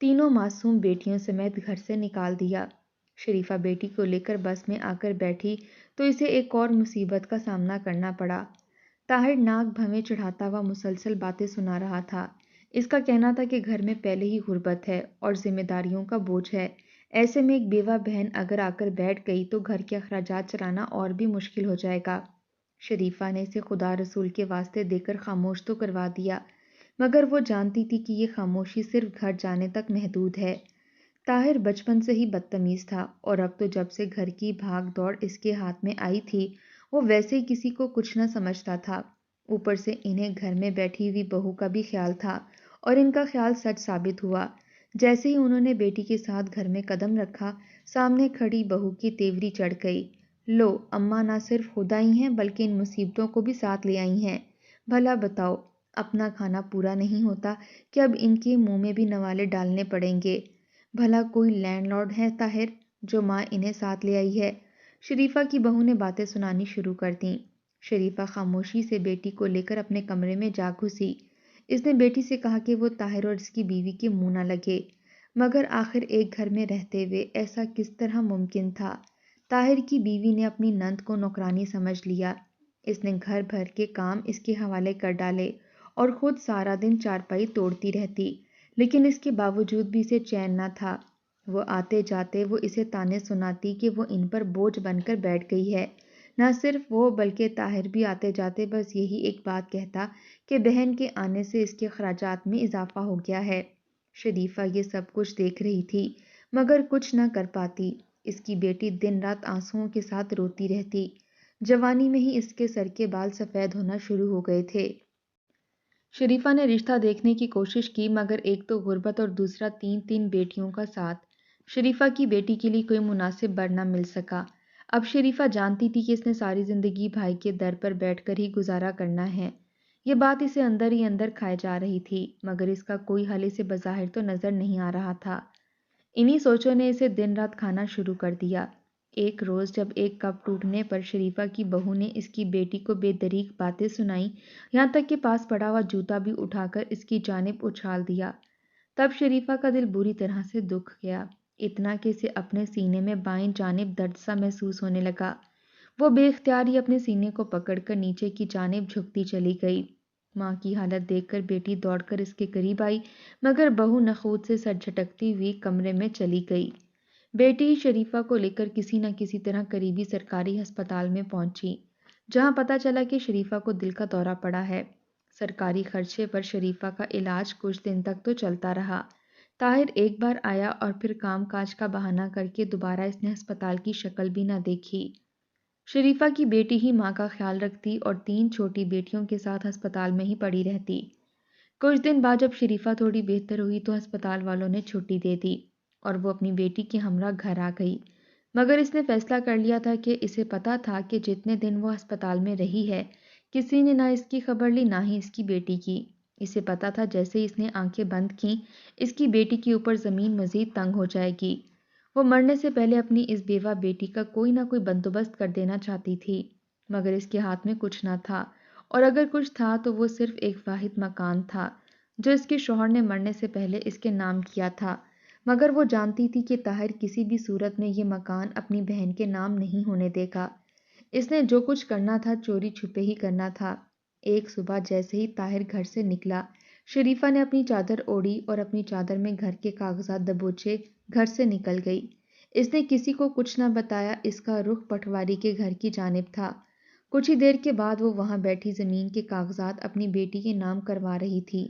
تینوں معصوم بیٹیوں سمیت گھر سے نکال دیا۔ شریفہ بیٹی کو لے کر بس میں آ کر بیٹھی تو اسے ایک اور مصیبت کا سامنا کرنا پڑا۔ طاہر ناک بھویں چڑھاتا ہوا مسلسل باتیں سنا رہا تھا۔ اس کا کہنا تھا کہ گھر میں پہلے ہی غربت ہے اور ذمہ داریوں کا بوجھ ہے، ایسے میں ایک بیوہ بہن اگر آ کر بیٹھ گئی تو گھر کے اخراجات چلانا اور بھی مشکل ہو جائے گا۔ شریفہ نے اسے خدا رسول کے واسطے دے کر خاموش تو کروا دیا، مگر وہ جانتی تھی کہ یہ خاموشی صرف گھر جانے تک محدود ہے۔ طاہر بچپن سے ہی بدتمیز تھا اور اب تو جب سے گھر کی بھاگ دوڑ اس کے ہاتھ میں آئی تھی وہ ویسے ہی کسی کو کچھ نہ سمجھتا تھا۔ اوپر سے انہیں گھر میں بیٹھی ہوئی بہو کا بھی خیال تھا اور ان کا خیال سچ ثابت ہوا۔ جیسے ہی انہوں نے بیٹی کے ساتھ گھر میں قدم رکھا، سامنے کھڑی بہو کی تیوری چڑھ گئی۔ لو، اماں نہ صرف خود آئی ہیں بلکہ ان مصیبتوں کو بھی ساتھ لے آئی ہیں۔ بھلا بتاؤ، اپنا کھانا پورا نہیں ہوتا کہ اب ان کے منہ میں بھی نوالے ڈالنے پڑیں گے؟ بھلا کوئی لینڈ لارڈ ہے طاہر جو ماں انہیں ساتھ لے آئی ہے؟ شریفہ کی بہو نے باتیں سنانی شروع کر دیں۔ شریفہ خاموشی سے بیٹی کو لے کر اپنے کمرے میں جا گھسی۔ اس نے بیٹی سے کہا کہ وہ طاہر اور اس کی بیوی کے منہ نہ لگے، مگر آخر ایک گھر میں رہتے ہوئے ایسا کس طرح ممکن تھا؟ طاہر کی بیوی نے اپنی نند کو نوکرانی سمجھ لیا۔ اس نے گھر بھر کے کام اس کے حوالے کر ڈالے اور خود سارا دن چارپائی توڑتی رہتی، لیکن اس کے باوجود بھی اسے چین نہ تھا۔ وہ آتے جاتے وہ اسے طعنے سناتی کہ وہ ان پر بوجھ بن کر بیٹھ گئی ہے۔ نہ صرف وہ بلکہ طاہر بھی آتے جاتے بس یہی ایک بات کہتا کہ بہن کے آنے سے اس کے اخراجات میں اضافہ ہو گیا ہے۔ شریفہ یہ سب کچھ دیکھ رہی تھی مگر کچھ نہ کر پاتی۔ اس کی بیٹی دن رات آنسوؤں کے ساتھ روتی رہتی۔ جوانی میں ہی اس کے سر کے بال سفید ہونا شروع ہو گئے تھے۔ شریفہ نے رشتہ دیکھنے کی کوشش کی مگر ایک تو غربت اور دوسرا تین بیٹیوں کا ساتھ، شریفہ کی بیٹی کے لیے کوئی مناسب بر نہ مل سکا۔ اب شریفہ جانتی تھی کہ اس نے ساری زندگی بھائی کے در پر بیٹھ کر ہی گزارا کرنا ہے۔ یہ بات اسے اندر ہی اندر کھائے جا رہی تھی مگر اس کا کوئی حل اسے بظاہر تو نظر نہیں آ رہا تھا۔ انہی سوچوں نے اسے دن رات کھانا شروع کر دیا۔ ایک روز جب ایک کپ ٹوٹنے پر شریفہ کی بہو نے اس کی بیٹی کو بے دریغ باتیں سنائیں، یہاں تک کہ پاس پڑا ہوا جوتا بھی اٹھا کر اس کی جانب اچھال دیا، تب شریفہ کا دل بری طرح سے دکھ گیا، اتنا کہ اسے اپنے سینے میں بائیں جانب درد سا محسوس ہونے لگا۔ وہ بے اختیار ہی اپنے سینے کو پکڑ کر نیچے کی جانب جھکتی چلی گئی۔ ماں کی حالت دیکھ کر بیٹی دوڑ کر اس کے قریب آئی مگر بہو نخوت سے سر جھٹکتی ہوئی کمرے میں چلی گئی۔ بیٹی شریفہ کو لے کر کسی نہ کسی طرح قریبی سرکاری ہسپتال میں پہنچی، جہاں پتہ چلا کہ شریفہ کو دل کا دورہ پڑا ہے۔ سرکاری خرچے پر شریفہ کا علاج کچھ دن تک تو چلتا رہا۔ طاہر ایک بار آیا اور پھر کام کاج کا بہانہ کر کے دوبارہ اس نے ہسپتال کی شکل بھی نہ دیکھی۔ شریفہ کی بیٹی ہی ماں کا خیال رکھتی اور تین چھوٹی بیٹیوں کے ساتھ ہسپتال میں ہی پڑی رہتی۔ کچھ دن بعد جب شریفہ تھوڑی بہتر ہوئی تو ہسپتال والوں نے چھٹی دے دی اور وہ اپنی بیٹی کے ہمراہ گھر آ گئی، مگر اس نے فیصلہ کر لیا تھا کہ اسے پتا تھا کہ جتنے دن وہ ہسپتال میں رہی ہے کسی نے نہ اس کی خبر لی نہ ہی اس کی بیٹی کی۔ اسے پتا تھا جیسے ہی اس نے آنکھیں بند کیں اس کی بیٹی کے اوپر زمین مزید تنگ ہو جائے گی۔ وہ مرنے سے پہلے اپنی اس بیوہ بیٹی کا کوئی نہ کوئی بندوبست کر دینا چاہتی تھی، مگر اس کے ہاتھ میں کچھ نہ تھا، اور اگر کچھ تھا تو وہ صرف ایک واحد مکان تھا جو اس کے شوہر نے مرنے سے پہلے اس کے نام کیا تھا، مگر وہ جانتی تھی کہ طاہر کسی بھی صورت میں یہ مکان اپنی بہن کے نام نہیں ہونے دے گا۔ اس نے جو کچھ کرنا تھا چوری چھپے ہی کرنا تھا۔ ایک صبح جیسے ہی طاہر گھر سے نکلا، شریفہ نے اپنی چادر اوڑھی اور اپنی چادر میں گھر کے کاغذات دبوچے گھر سے نکل گئی۔ اس نے کسی کو کچھ نہ بتایا، اس کا رخ پٹواری کے گھر کی جانب تھا۔ کچھ ہی دیر کے بعد وہ وہاں بیٹھی زمین کے کاغذات اپنی بیٹی کے نام کروا رہی تھی۔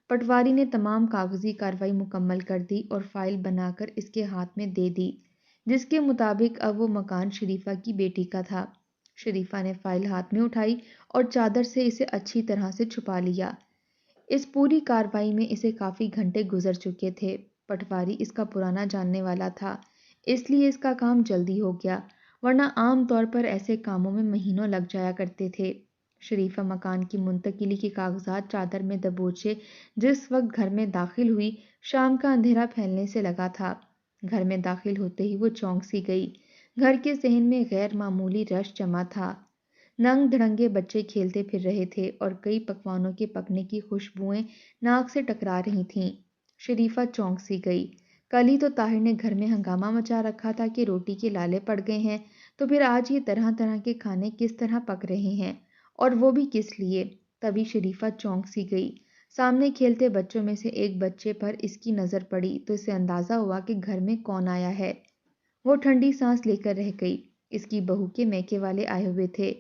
پٹواری نے تمام کاغذی کارروائی مکمل کر دی اور فائل بنا کر اس کے ہاتھ میں دے دی، جس کے مطابق اب وہ مکان شریفہ کی بیٹی کا تھا۔ شریفہ نے فائل ہاتھ میں اٹھائی اور چادر سے اسے اچھی طرح سے چھپا لیا۔ اس پوری کارروائی میں اسے کافی گھنٹے گزر چکے تھے۔ پٹواری اس کا پرانا جاننے والا تھا، اس لیے اس کا کام جلدی ہو گیا، ورنہ عام طور پر ایسے کاموں میں مہینوں لگ جایا کرتے تھے۔ شریفہ مکان کی منتقلی کے کاغذات چادر میں دبوچے جس وقت گھر میں داخل ہوئی، شام کا اندھیرا پھیلنے سے لگا تھا۔ گھر میں داخل ہوتے ہی وہ چونک سی گئی۔ گھر کے صحن میں غیر معمولی رش جمع تھا۔ ننگ دھڑنگے بچے کھیلتے پھر رہے تھے اور کئی پکوانوں کے پکنے کی خوشبوئیں ناک سے ٹکرا رہی تھیں۔ شریفہ چونک سی گئی۔ کل ہی تو طاہر نے گھر میں ہنگامہ مچا رکھا تھا کہ روٹی کے لالے پڑ گئے ہیں، تو پھر آج یہ طرح طرح کے کھانے کس طرح پک رہے ہیں، اور وہ بھی کس لیے؟ تبھی شریفہ چونک سی گئی۔ سامنے کھیلتے بچوں میں سے ایک بچے پر اس کی نظر پڑی تو اسے اندازہ ہوا کہ گھر میں کون آیا ہے۔ وہ ٹھنڈی سانس لے کر رہ گئی۔ اس کی بہو کے میکے والے آئے ہوئے تھے۔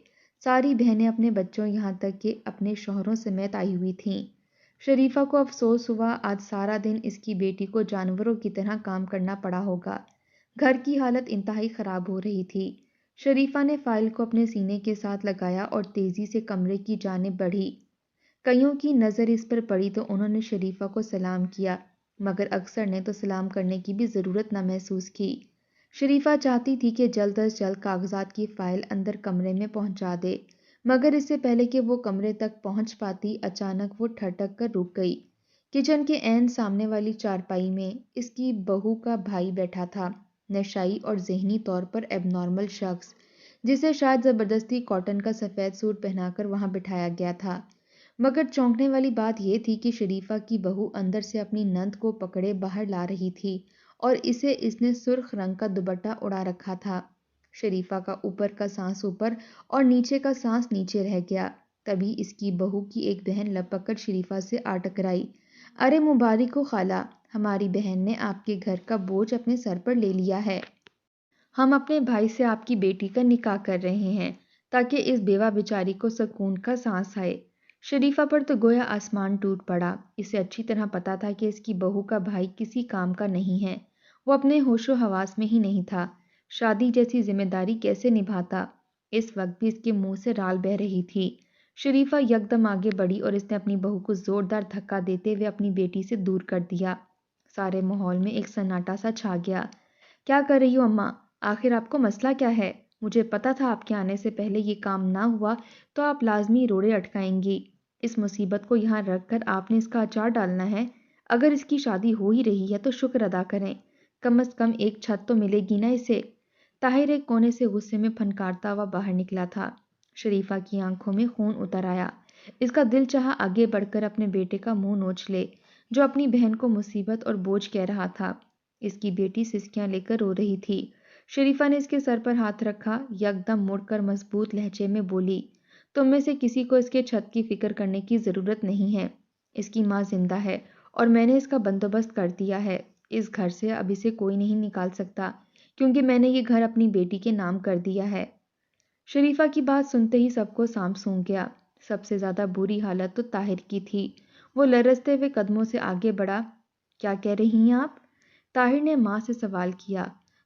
ساری بہنیں اپنے بچوں یہاں تک کہ اپنے شوہروں سمیت آئی ہوئی تھیں۔ شریفہ کو افسوس ہوا آج سارا دن اس کی بیٹی کو جانوروں کی طرح کام کرنا پڑا ہوگا۔ گھر کی حالت انتہائی خراب ہو رہی تھی۔ شریفہ نے فائل کو اپنے سینے کے ساتھ لگایا اور تیزی سے کمرے کی جانب بڑھی۔ کئیوں کی نظر اس پر پڑی تو انہوں نے شریفہ کو سلام کیا، مگر اکثر نے تو سلام کرنے کی بھی ضرورت نہ محسوس کی۔ شریفہ چاہتی تھی کہ جلد از جلد کاغذات کی فائل اندر کمرے میں پہنچا دے، مگر اس سے پہلے کہ وہ کمرے تک پہنچ پاتی اچانک وہ ٹھٹک کر رک گئی۔ کچن کے عین سامنے والی چارپائی میں اس کی بہو کا بھائی بیٹھا تھا، نشائی اور ذہنی طور پر ایب نارمل شخص، جسے شاید زبردستی کاٹن کا سفید سوٹ پہنا کر وہاں بٹھایا گیا تھا۔ مگر چونکنے والی بات یہ تھی کہ شریفہ کی بہو اندر سے اپنی نند کو پکڑے باہر لا رہی تھی، اور اس نے سرخ رنگ کا دوپٹہ اڑا رکھا تھا۔ شریفہ کا اوپر کا سانس اوپر اور نیچے کا سانس نیچے رہ گیا۔ تبھی اس کی بہو کی ایک بہن لپک کر شریفہ سے آ ٹکرائی۔ ارے مبارک ہو خالہ، ہماری بہن نے آپ کے گھر کا بوجھ اپنے سر پر لے لیا ہے۔ ہم اپنے بھائی سے آپ کی بیٹی کا نکاح کر رہے ہیں تاکہ اس بیوہ بیچاری کو سکون کا سانس آئے۔ شریفہ پر تو گویا آسمان ٹوٹ پڑا۔ اسے اچھی طرح پتا تھا کہ اس کی بہو کا بھائی کسی کام کا نہیں ہے۔ وہ اپنے ہوش و حواس میں ہی نہیں تھا۔ شادی جیسی ذمہ داری کیسے نبھاتا؟ اس وقت بھی اس کے منہ سے رال بہہ رہی تھی۔ شریفہ یکدم آگے بڑھی اور اس نے اپنی بہو کو زوردار دھکا دیتے ہوئے اپنی بیٹی سے دور کر دیا۔ سارے ماحول میں ایک سناٹا سا چھا گیا۔ کیا کر رہی ہو اماں؟ آخر آپ کو مسئلہ کیا ہے؟ مجھے پتا تھا آپ کے آنے سے پہلے یہ کام نہ ہوا تو آپ لازمی روڑے اٹکائیں گی۔ اس مصیبت کو یہاں رکھ کر آپ نے اس کا اچار ڈالنا ہے۔ اگر اس کی شادی ہو ہی رہی ہے تو شکر ادا کریں، کم از کم ایک چھت تو ملے گی نا اسے۔ طاہر ایک کونے سے غصے میں پھنکارتا ہوا باہر نکلا تھا۔ شریفہ کی آنکھوں میں خون اتر آیا۔ اس کا دل چاہا آگے بڑھ کر اپنے بیٹے کا منہ نوچ لے، جو اپنی بہن کو مصیبت اور بوجھ کہہ رہا تھا۔ اس کی بیٹی سسکیاں لے کر رو رہی تھی۔ شریفہ نے اس کے سر پر ہاتھ رکھا، یکدم مڑ کر مضبوط لہجے میں بولی، تم میں سے کسی کو اس کے چھت کی فکر کرنے کی ضرورت نہیں ہے۔ اس کی ماں زندہ ہے اور میں نے اس کا بندوبست کر دیا ہے۔ اس گھر سے اب اسے کوئی نہیں نکال سکتا، کیونکہ میں نے یہ گھر اپنی بیٹی کے نام کر دیا ہے۔ شریفہ کی بات سنتے ہی سب کو سانپ سونکھ گیا۔ سب سے زیادہ بری حالت تو طاہر کی تھی۔ وہ لرزتے ہوئے قدموں سے آگے بڑھا۔ کیا کہہ رہی ہیں آپ؟ طاہر نے ماں سے سوال کیا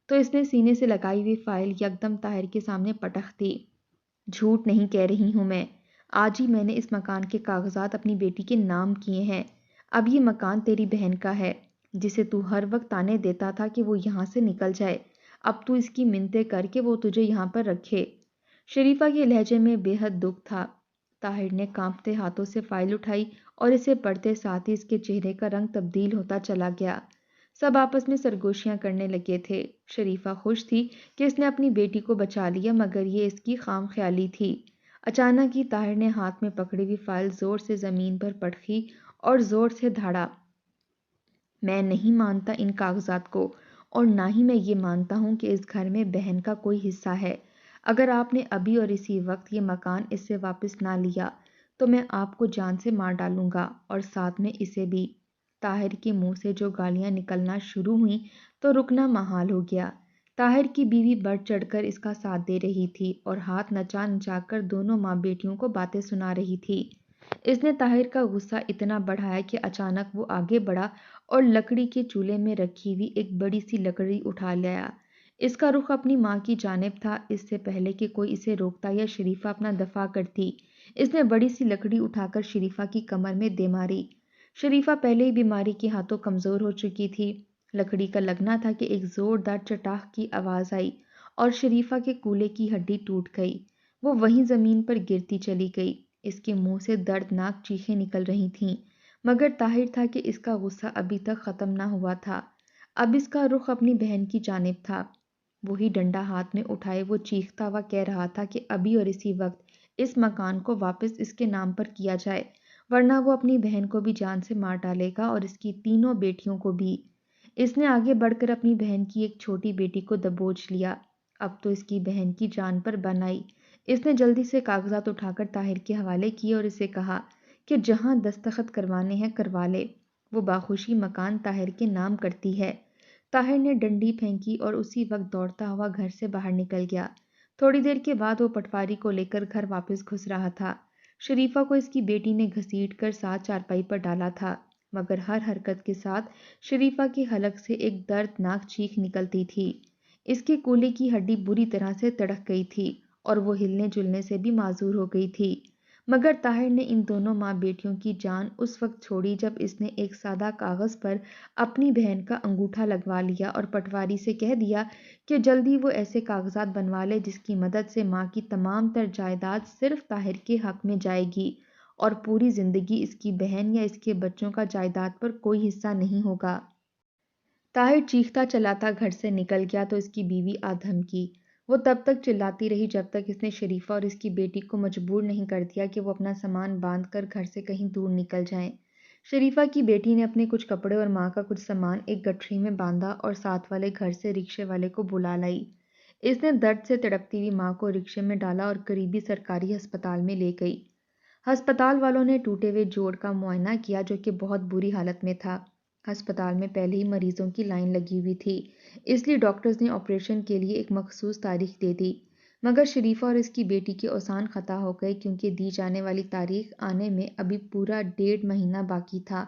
تو اس نے سینے سے لگائی ہوئی فائل یکدم طاہر کے سامنے پٹخ دی۔ جھوٹ نہیں کہہ رہی ہوں میں۔ آج ہی میں نے اس مکان کے کاغذات اپنی بیٹی کے نام کیے ہیں۔ اب یہ مکان تیری بہن کا ہے، جسے تو ہر وقت تانے دیتا تھا کہ وہ یہاں سے نکل جائے۔ اب تو اس کی منتیں کر کے وہ تجھے یہاں پر رکھے۔ شریفہ کے لہجے میں بے حد دکھ تھا۔ طاہر نے کانپتے ہاتھوں سے فائل اٹھائی اور اسے پڑھتے ساتھ ہی اس کے چہرے کا رنگ تبدیل ہوتا چلا گیا۔ سب آپس میں سرگوشیاں کرنے لگے تھے۔ شریفہ خوش تھی کہ اس نے اپنی بیٹی کو بچا لیا، مگر یہ اس کی خام خیالی تھی۔ اچانک ہی طاہر نے ہاتھ میں پکڑی ہوئی فائل زور سے زمین پر پٹخی اور زور سے دھاڑا۔ میں نہیں مانتا ان کاغذات کو، اور نہ ہی میں یہ مانتا ہوں کہ اس گھر میں بہن کا کوئی حصہ ہے۔ اگر آپ نے ابھی اور اسی وقت یہ مکان اس سے واپس نہ لیا تو میں آپ کو جان سے مار ڈالوں گا، اور ساتھ میں اسے بھی۔ طاہر کے منہ سے جو گالیاں نکلنا شروع ہوئیں تو رکنا محال ہو گیا۔ طاہر کی بیوی بڑھ چڑھ کر اس کا ساتھ دے رہی تھی اور ہاتھ نچا نچا کر دونوں ماں بیٹیوں کو باتیں سنا رہی تھی۔ اس نے طاہر کا غصہ اتنا بڑھایا کہ اچانک وہ آگے بڑھا اور لکڑی کے چولہے میں رکھی ہوئی ایک بڑی سی لکڑی اٹھا لایا۔ اس کا رخ اپنی ماں کی جانب تھا۔ اس سے پہلے کہ کوئی اسے روکتا یا شریفہ اپنا دفاع کرتی، اس نے بڑی سی لکڑی اٹھا کر شریفہ کی کمر میں دے ماری۔ شریفہ پہلے ہی بیماری کی ہاتھوں کمزور ہو چکی تھی۔ لکڑی کا لگنا تھا کہ ایک زوردار چٹاخ کی آواز آئی اور شریفہ کے کولے کی ہڈی ٹوٹ گئی۔ وہ وہیں زمین پر گرتی چلی گئی۔ اس کے منہ سے دردناک چیخیں نکل رہی تھیں، مگر ظاہر تھا کہ اس کا غصہ ابھی تک ختم نہ ہوا تھا۔ اب اس کا رخ اپنی بہن کی جانب تھا۔ وہی ڈنڈا ہاتھ میں اٹھائے وہ چیختا ہوا کہہ رہا تھا کہ ابھی اور اسی وقت اس مکان کو واپس اس کے نام پر کیا جائے، ورنہ وہ اپنی بہن کو بھی جان سے مار ڈالے گا اور اس کی تینوں بیٹیوں کو بھی۔ اس نے آگے بڑھ کر اپنی بہن کی ایک چھوٹی بیٹی کو دبوچ لیا۔ اب تو اس کی بہن کی جان پر بن آئی۔ اس نے جلدی سے کاغذات اٹھا کر طاہر کے حوالے کیے اور اسے کہا کہ جہاں دستخط کروانے ہیں کروا لے، وہ باخوشی مکان طاہر کے نام کرتی ہے۔ طاہر نے ڈنڈی پھینکی اور اسی وقت دوڑتا ہوا گھر سے باہر نکل گیا۔ تھوڑی دیر کے بعد وہ پٹواری کو لے کر گھر واپس گھس رہا تھا۔ شریفہ کو اس کی بیٹی نے گھسیٹ کر ساتھ چارپائی پر ڈالا تھا، مگر ہر حرکت کے ساتھ شریفہ کی حلق سے ایک دردناک چیخ نکلتی تھی۔ اس کے کولے کی ہڈی بری طرح سے تڑک گئی تھی اور وہ ہلنے جلنے سے بھی معذور ہو گئی تھی۔ مگر طاہر نے ان دونوں ماں بیٹیوں کی جان اس وقت چھوڑی جب اس نے ایک سادہ کاغذ پر اپنی بہن کا انگوٹھا لگوا لیا اور پٹواری سے کہہ دیا کہ جلدی وہ ایسے کاغذات بنوا لے جس کی مدد سے ماں کی تمام تر جائیداد صرف طاہر کے حق میں جائے گی اور پوری زندگی اس کی بہن یا اس کے بچوں کا جائیداد پر کوئی حصہ نہیں ہوگا۔ طاہر چیختا چلاتا گھر سے نکل گیا تو اس کی بیوی آ دھمکی۔ وہ تب تک چلاتی رہی جب تک اس نے شریفہ اور اس کی بیٹی کو مجبور نہیں کر دیا کہ وہ اپنا سامان باندھ کر گھر سے کہیں دور نکل جائیں۔ شریفہ کی بیٹی نے اپنے کچھ کپڑے اور ماں کا کچھ سامان ایک گٹھری میں باندھا اور ساتھ والے گھر سے رکشے والے کو بلا لائی۔ اس نے درد سے تڑپتی ہوئی ماں کو رکشے میں ڈالا اور قریبی سرکاری ہسپتال میں لے گئی۔ ہسپتال والوں نے ٹوٹے ہوئے جوڑ کا معائنہ کیا جو کہ بہت بری حالت میں تھا۔ ہسپتال میں پہلے ہی مریضوں کی لائن لگی ہوئی تھی، اس لیے ڈاکٹرز نے آپریشن کے لیے ایک مخصوص تاریخ دے دی، مگر شریفہ اور اس کی بیٹی کے اوسان خطا ہو گئے کیونکہ دی جانے والی تاریخ آنے میں ابھی پورا 1.5 مہینہ باقی تھا۔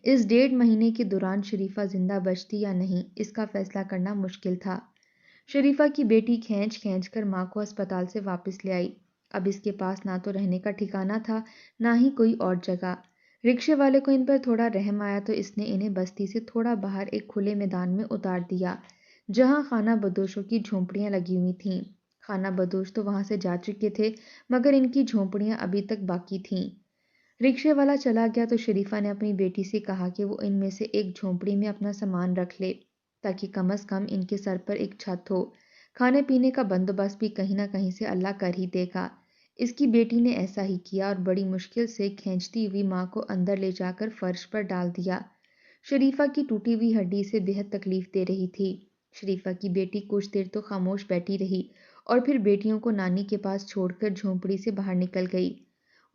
اس 1.5 مہینے کے دوران شریفہ زندہ بچتی یا نہیں، اس کا فیصلہ کرنا مشکل تھا۔ شریفہ کی بیٹی کھینچ کھینچ کر ماں کو ہسپتال سے واپس لے آئی۔ اب اس کے پاس نہ تو رہنے کا ٹھکانہ تھا، نہ ہی کوئی اور جگہ۔ رکشے والے کو ان پر تھوڑا رحم آیا تو اس نے انہیں بستی سے تھوڑا باہر ایک کھلے میدان میں اتار دیا جہاں خانہ بدوشوں کی جھونپڑیاں لگی ہوئی تھیں۔ خانہ بدوش تو وہاں سے جا چکے تھے مگر ان کی جھونپڑیاں ابھی تک باقی تھیں۔ رکشے والا چلا گیا تو شریفہ نے اپنی بیٹی سے کہا کہ وہ ان میں سے ایک جھونپڑی میں اپنا سامان رکھ لے تاکہ کم از کم ان کے سر پر ایک چھت ہو۔ کھانے پینے کا بندوبست بھی کہیں نہ کہیں سے اللہ کر ہی دے گا۔ اس کی بیٹی نے ایسا ہی کیا اور بڑی مشکل سے کھینچتی ہوئی ماں کو اندر لے جا کر فرش پر ڈال دیا۔ شریفہ کی ٹوٹی ہوئی ہڈی اسے بہت تکلیف دے رہی تھی۔ شریفہ کی بیٹی کچھ دیر تو خاموش بیٹھی رہی اور پھر بیٹیوں کو نانی کے پاس چھوڑ کر جھونپڑی سے باہر نکل گئی۔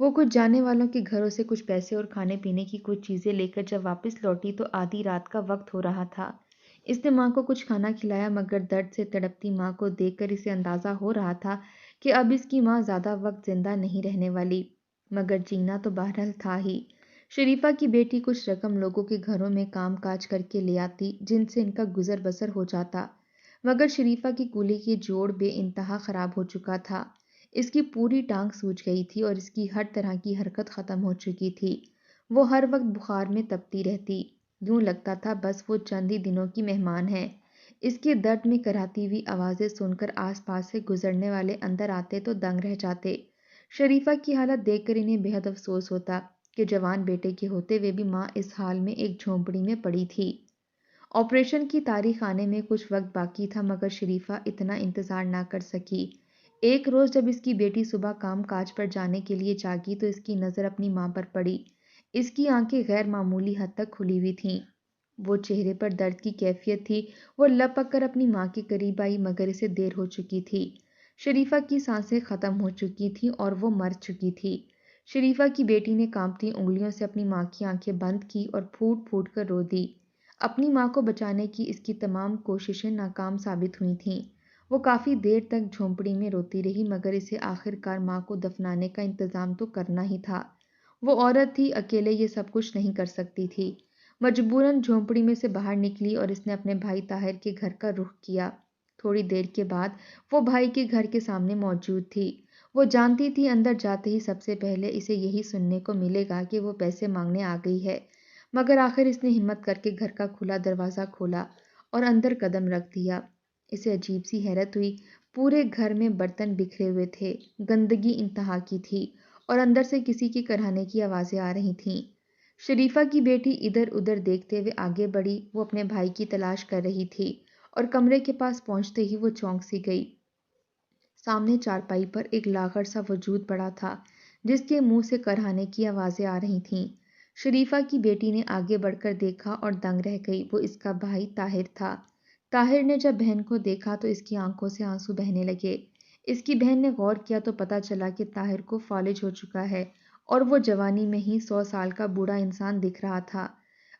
وہ کچھ جانے والوں کے گھروں سے کچھ پیسے اور کھانے پینے کی کچھ چیزیں لے کر جب واپس لوٹی تو آدھی رات کا وقت ہو رہا تھا۔ اس نے ماں کو کچھ کھانا کھلایا مگر درد سے تڑپتی ماں کو دیکھ کر اسے اندازہ ہو رہا تھا کہ اب اس کی ماں زیادہ وقت زندہ نہیں رہنے والی، مگر جینا تو بہرحال تھا ہی۔ شریفہ کی بیٹی کچھ رقم لوگوں کے گھروں میں کام کاج کر کے لے آتی جن سے ان کا گزر بسر ہو جاتا، مگر شریفہ کی کولے کی جوڑ بے انتہا خراب ہو چکا تھا۔ اس کی پوری ٹانگ سوج گئی تھی اور اس کی ہر طرح کی حرکت ختم ہو چکی تھی۔ وہ ہر وقت بخار میں تپتی رہتی، یوں لگتا تھا بس وہ چند ہی دنوں کی مہمان ہے۔ اس کے درد میں کراہتی ہوئی آوازیں سن کر آس پاس سے گزرنے والے اندر آتے تو دنگ رہ جاتے۔ شریفہ کی حالت دیکھ کر انہیں بہت افسوس ہوتا کہ جوان بیٹے کے ہوتے ہوئے بھی ماں اس حال میں ایک جھونپڑی میں پڑی تھی۔ آپریشن کی تاریخ آنے میں کچھ وقت باقی تھا مگر شریفہ اتنا انتظار نہ کر سکی۔ ایک روز جب اس کی بیٹی صبح کام کاج پر جانے کے لیے جاگی تو اس کی نظر اپنی ماں پر پڑی۔ اس کی آنکھیں غیر معمولی حد تک کھلی ہوئی تھیں، وہ چہرے پر درد کی کیفیت تھی۔ وہ لپک کر اپنی ماں کے قریب آئی مگر اسے دیر ہو چکی تھی۔ شریفہ کی سانسیں ختم ہو چکی تھیں اور وہ مر چکی تھی۔ شریفہ کی بیٹی نے کانپتی انگلیوں سے اپنی ماں کی آنکھیں بند کی اور پھوٹ پھوٹ کر رو دی۔ اپنی ماں کو بچانے کی اس کی تمام کوششیں ناکام ثابت ہوئی تھیں۔ وہ کافی دیر تک جھونپڑی میں روتی رہی مگر اسے آخر کار ماں کو دفنانے کا انتظام تو کرنا ہی تھا۔ وہ عورت تھی، اکیلے یہ سب کچھ نہیں کر سکتی تھی۔ مجبوراً جھونپڑی میں سے باہر نکلی اور اس نے اپنے بھائی طاہر کے گھر کا رخ کیا۔ تھوڑی دیر کے بعد وہ بھائی کے گھر کے سامنے موجود تھی۔ وہ جانتی تھی اندر جاتے ہی سب سے پہلے اسے یہی سننے کو ملے گا کہ وہ پیسے مانگنے آ گئی ہے، مگر آخر اس نے ہمت کر کے گھر کا کھلا دروازہ کھولا اور اندر قدم رکھ دیا۔ اسے عجیب سی حیرت ہوئی، پورے گھر میں برتن بکھرے ہوئے تھے، گندگی انتہا کی تھی اور اندر سے کسی کے کڑھانے کی آوازیں آ رہی تھیں۔ شریفہ کی بیٹی ادھر ادھر دیکھتے ہوئے آگے بڑھی، وہ اپنے بھائی کی تلاش کر رہی تھی اور کمرے کے پاس پہنچتے ہی وہ چونک سی گئی۔ سامنے چارپائی پر ایک لاغر سا وجود پڑا تھا جس کے منہ سے کرہانے کی آوازیں آ رہی تھیں۔ شریفہ کی بیٹی نے آگے بڑھ کر دیکھا اور دنگ رہ گئی۔ وہ اس کا بھائی طاہر تھا۔ طاہر نے جب بہن کو دیکھا تو اس کی آنکھوں سے آنسو بہنے لگے۔ اس کی بہن نے غور کیا تو پتہ چلا کہ طاہر کو فالج ہو چکا ہے اور وہ جوانی میں ہی 100 سال کا بوڑھا انسان دکھ رہا تھا۔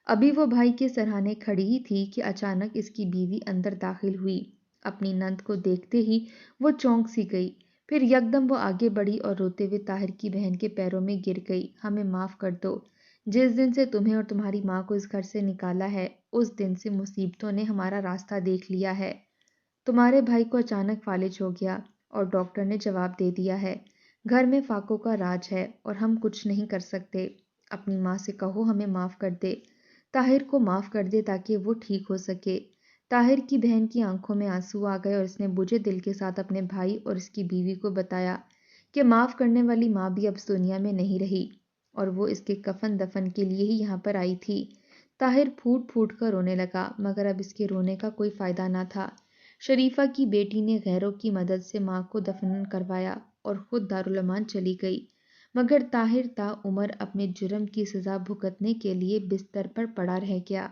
ابھی وہ بھائی کے سرہانے کھڑی ہی تھی کہ اچانک اس کی بیوی اندر داخل ہوئی۔ اپنی نند کو دیکھتے ہی وہ چونک سی گئی، پھر یکدم وہ آگے بڑھی اور روتے ہوئے طاہر کی بہن کے پیروں میں گر گئی۔ ہمیں معاف کر دو۔ جس دن سے تمہیں اور تمہاری ماں کو اس گھر سے نکالا ہے، اس دن سے مصیبتوں نے ہمارا راستہ دیکھ لیا ہے۔ تمہارے بھائی کو اچانک فالج ہو گیا اور ڈاکٹر نے جواب دے دیا ہے۔ گھر میں فاقوں کا راج ہے اور ہم کچھ نہیں کر سکتے۔ اپنی ماں سے کہو ہمیں معاف کر دے، طاہر کو معاف کر دے تاکہ وہ ٹھیک ہو سکے۔ طاہر کی بہن کی آنکھوں میں آنسو آ گئے اور اس نے بجھے دل کے ساتھ اپنے بھائی اور اس کی بیوی کو بتایا کہ معاف کرنے والی ماں بھی اب اس دنیا میں نہیں رہی اور وہ اس کے کفن دفن کے لیے ہی یہاں پر آئی تھی۔ طاہر پھوٹ پھوٹ کر رونے لگا، مگر اب اس کے رونے کا کوئی فائدہ نہ تھا۔ شریفہ کی بیٹی نے غیروں کی مدد سے ماں کو دفن کروایا اور خود دارالامان چلی گئی، مگر طاہر تا عمر اپنے جرم کی سزا بھگتنے کے لیے بستر پر پڑا رہ گیا۔